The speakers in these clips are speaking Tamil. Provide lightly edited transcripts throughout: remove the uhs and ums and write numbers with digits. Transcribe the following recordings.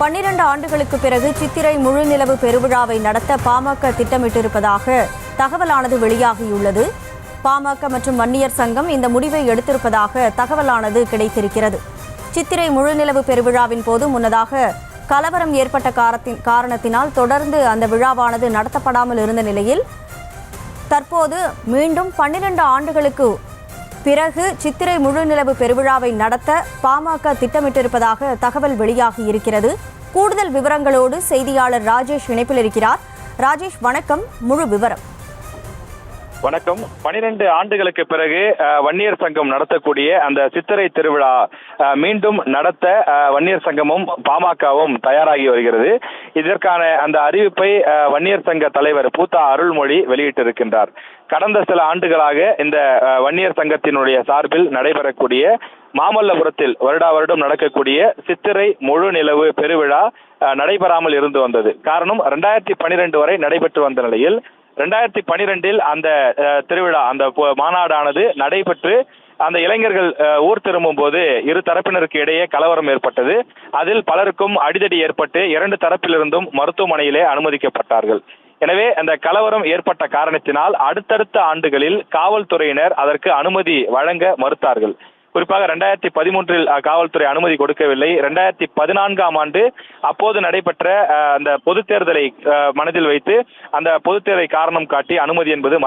12 ஆண்டுகளுக்கு பிறகு சித்திரை முழுநிலவு பெருவிழாவை நடத்த பாமக திட்டமிட்டிருப்பதாக தகவலானது வெளியாகியுள்ளது. பாமக மற்றும் வன்னியர் சங்கம் இந்த முடிவை எடுத்திருப்பதாக தகவலானது கிடைத்திருக்கிறது. சித்திரை முழுநிலவு பெருவிழாவின் போது முன்னதாக கலவரம் ஏற்பட்ட காரணத்தினால் தொடர்ந்து அந்த விழாவானது நடத்தப்படாமல் இருந்த நிலையில் தற்போது மீண்டும் 12 ஆண்டுகளுக்கு பிறகு சித்திரை முழுநிலவு பெருவிழாவை நடத்த பாமக திட்டமிட்டிருப்பதாக தகவல் வெளியாகி இருக்கிறது. கூடுதல் விவரங்களோடு செய்தியாளர் ராஜேஷ் இணைப்பில் இருக்கிறார். ராஜேஷ், வணக்கம். முழு விவரம். வணக்கம். 12 ஆண்டுகளுக்கு பிறகு வன்னியர் சங்கம் நடத்தக்கூடிய அந்த சித்திரை திருவிழா மீண்டும் நடத்த வன்னியர் சங்கமும் பாமகவும் தயாராகி வருகிறது. இதற்கான அந்த அறிவிப்பை வன்னியர் சங்க தலைவர் பூத்தா அருள்மொழி வெளியிட்டிருக்கின்றார். கடந்த சில ஆண்டுகளாக இந்த வன்னியர் சங்கத்தினுடைய சார்பில் நடைபெறக்கூடிய மாமல்லபுரத்தில் வருடம் நடக்கக்கூடிய சித்திரை முழு நிலவு பெருவிழா நடைபெறாமல் இருந்து வந்தது. காரணம், 2012 வரை நடைபெற்று வந்த நிலையில் 2012 அந்த திருவிழா, அந்த மாநாடானது நடைபெற்று அந்த இளைஞர்கள் ஊர் திரும்பும் போது இரு தரப்பினருக்கு இடையே கலவரம் ஏற்பட்டது. அதில் பலருக்கும் அடிதடி ஏற்பட்டு 2 தரப்பிலிருந்தும் மருத்துவமனையிலே அனுமதிக்கப்பட்டார்கள். எனவே அந்த கலவரம் ஏற்பட்ட காரணத்தினால் அடுத்தடுத்த ஆண்டுகளில் காவல்துறையினர் அதற்கு அனுமதி வழங்க மறுத்தார்கள். குறிப்பாக 2013 காவல்துறை அனுமதி கொடுக்கவில்லை. 2014ஆம் ஆண்டு அப்போது நடைபெற்ற அந்த பொது தேர்தலை மனதில் வைத்து அந்த பொது தேர்தலை காரணம் காட்டி அனுமதி என்பது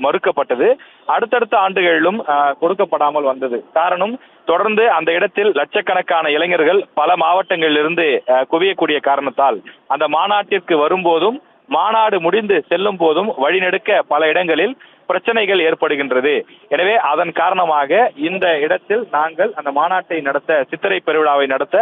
மறுக்கப்பட்டது. அடுத்தடுத்த ஆண்டுகளிலும் கொடுக்கப்படாமல் வந்தது. காரணம், தொடர்ந்து அந்த இடத்தில் லட்சக்கணக்கான இளைஞர்கள் பல மாவட்டங்களிலிருந்து குவியக்கூடிய காரணத்தால் அந்த மாநாட்டிற்கு வரும்போதும் மாநாடு முடிந்து செல்லும் போதும் வழிநெடுக்க பல இடங்களில் பிரச்சனைகள் ஏற்படுகின்றது. எனவே அதன் காரணமாக இந்த இடத்தில் நாங்கள் அந்த மாநாட்டை நடத்த, சித்திரை பெருவிழாவை நடத்த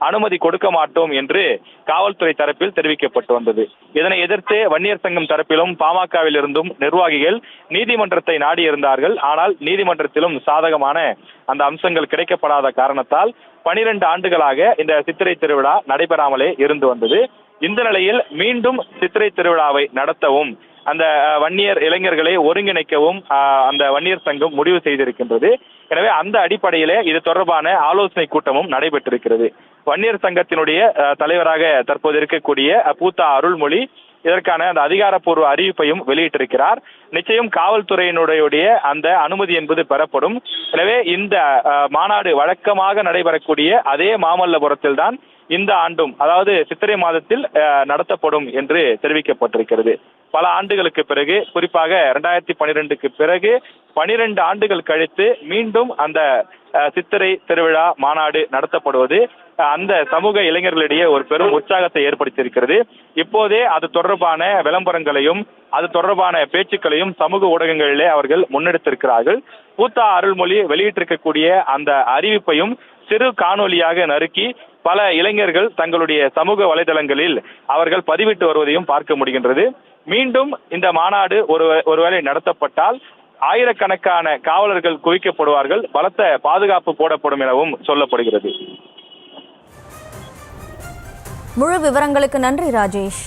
அனுமதி கொடுக்க மாட்டோம் என்று காவல்துறை தரப்பில் தெரிவிக்கப்பட்டு வந்தது. இதனை எதிர்த்து வன்னியர் சங்கம் தரப்பிலும் பாமகவில் இருந்தும் நிர்வாகிகள் நீதிமன்றத்தை நாடியிருந்தார்கள். ஆனால் நீதிமன்றத்திலும் சாதகமான அந்த அம்சங்கள் கிடைக்கப்படாத காரணத்தால் 12 ஆண்டுகளாக இந்த சித்திரை திருவிழா நடைபெறாமலே இருந்து வந்தது. இந்த நிலையில் மீண்டும் சித்திரை திருவிழாவை நடத்தவும் அந்த வன்னியர் இளைஞர்களை ஒருங்கிணைக்கவும் அந்த வன்னியர் சங்கம் முடிவு செய்திருக்கின்றது. எனவே அந்த அடிப்படையிலே இது தொடர்பான ஆலோசனை கூட்டமும் நடைபெற்றிருக்கிறது. வன்னியர் சங்கத்தினுடைய தலைவராக தற்போது இருக்கக்கூடிய பூத்தா அருள்மொழி இதற்கான அந்த அதிகாரப்பூர்வ அறிவிப்பையும் வெளியிட்டிருக்கிறார். நிச்சயம் காவல்துறையினுடைய அந்த அனுமதி என்பது பெறப்படும். எனவே இந்த மாநாடு வழக்கமாக நடைபெறக்கூடிய அதே மாமல்லபுரத்தில் தான் இந்த ஆண்டும், அதாவது சித்திரை மாதத்தில் நடத்தப்படும் என்று தெரிவிக்கப்பட்டிருக்கிறது. பல ஆண்டுகளுக்கு பிறகு, குறிப்பாக 2012க்கு பிறகு 12 ஆண்டுகள் கழித்து மீண்டும் அந்த சித்திரை திருவிழா மாநாடு நடத்தப்படுவது அந்த சமூக இளைஞர்களிடையே ஒரு பெரும் உற்சாகத்தை ஏற்படுத்தியிருக்கிறது. இப்போதே அது தொடர்பான விளம்பரங்களையும் அது தொடர்பான பேச்சுக்களையும் சமூக ஊடகங்களிலே அவர்கள் முன்னெடுத்திருக்கிறார்கள். பூத்தா அருள்மொழி வெளியிட்டிருக்கக்கூடிய அந்த அறிவிப்பையும் சிறு காணொலியாக நறுக்கி பல இளைஞர்கள் தங்களுடைய சமூக வலைதளங்களில் அவர்கள் பதிவிட்டு வருவதையும் பார்க்க முடிகின்றது. மீண்டும் இந்த மாநாடு ஒருவேளை நடத்தப்பட்டால் ஆயிரக்கணக்கான காவலர்கள் குவிக்கப்படுவார்கள், பலத்த பாதுகாப்பு போடப்படும் எனவும் சொல்லப்படுகிறது. முழு விவரங்களுக்கு நன்றி ராஜேஷ்.